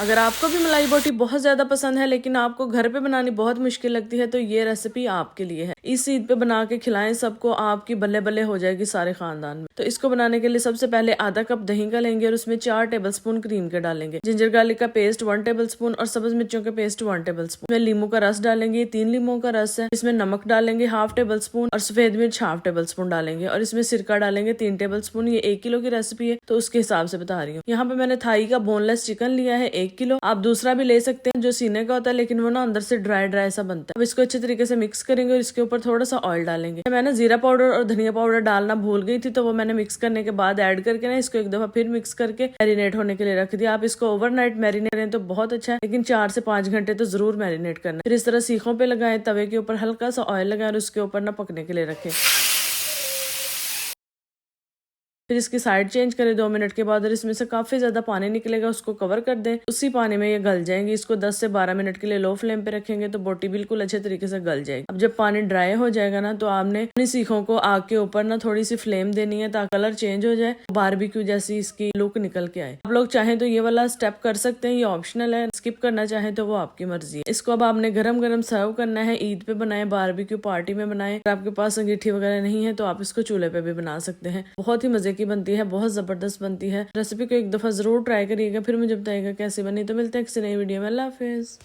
अगर आपको भी मलाई बोटी बहुत ज्यादा पसंद है लेकिन आपको घर पे बनानी बहुत मुश्किल लगती है तो ये रेसिपी आपके लिए है। इस ईद पे बना के खिलाएं सबको, आपकी बल्ले बल्ले हो जाएगी सारे खानदान में। तो इसको बनाने के लिए सबसे पहले आधा कप दही का लेंगे और उसमें 4 टेबलस्पून क्रीम के डालेंगे। जिंजर गार्लिक का पेस्ट 1 टेबलस्पून और सब्ज मिर्चों का पेस्ट 1 टेबलस्पून। इसमें लींबू का रस डालेंगे, 3 लींबू का रस है। इसमें नमक डालेंगे 1/2 टेबलस्पून और सफेद मिर्च 1/2 टेबलस्पून डालेंगे और इसमें सिरका डालेंगे 3 टेबलस्पून। ये 1 किलो की रेसिपी है तो उसके हिसाब से बता रही हूँ। यहाँ पे मैंने थाई का बोनलेस चिकन लिया है 1 किलो। आप दूसरा भी ले सकते हैं जो सीने का होता है लेकिन वो ना अंदर से ड्राई ड्राई सा बनता है। अब इसको अच्छे तरीके से मिक्स करेंगे और इसके ऊपर थोड़ा सा ऑयल डालेंगे। मैं ना जीरा पाउडर और धनिया पाउडर डालना भूल गई थी तो वो मैंने मिक्स करने के बाद ऐड करके ना इसको एक दफा फिर मिक्स करके मैरिनेट होने के लिए रख दिया। आप इसको ओवरनाइट मैरिनेट करें तो बहुत अच्छा है लेकिन 4 से 5 घंटे तो जरूर मैरिनेट करना है। फिर इस तरह सीखों पे लगाएं, तवे के ऊपर हल्का सा ऑयल लगाएं और उसके ऊपर ना पकने के लिए रखें। फिर इसकी साइड चेंज करें 2 मिनट के बाद और इसमें से काफी ज्यादा पानी निकलेगा, उसको कवर कर दें। उसी पानी में ये गल जाएंगी। इसको 10 से 12 मिनट के लिए लो फ्लेम पे रखेंगे तो बोटी बिल्कुल अच्छे तरीके से गल जाएगी। अब जब पानी ड्राई हो जाएगा ना तो आपने अपनी सीखों को आग के ऊपर ना थोड़ी सी फ्लेम देनी है ताकि कलर चेंज हो जाए, बारबेक्यू जैसी इसकी लुक निकल के आए। आप लोग चाहें तो ये वाला स्टेप कर सकते हैं, ये ऑप्शनल है। स्किप करना चाहें तो वो आपकी मर्जी है। इसको अब आपने गरम गरम सर्व करना है। ईद पे बनाए, बारबेक्यू पार्टी में बनाए। अगर आपके पास अंगीठी वगैरह नहीं है तो आप इसको चूल्हे पे भी बना सकते हैं। बहुत ही मजे की बनती है, बहुत जबरदस्त बनती है। रेसिपी को एक दफा जरूर ट्राई करिएगा, फिर मुझे बताइएगा कैसे बनी। तो मिलते हैं किसी नई वीडियो में। अल्लाह हाफिज।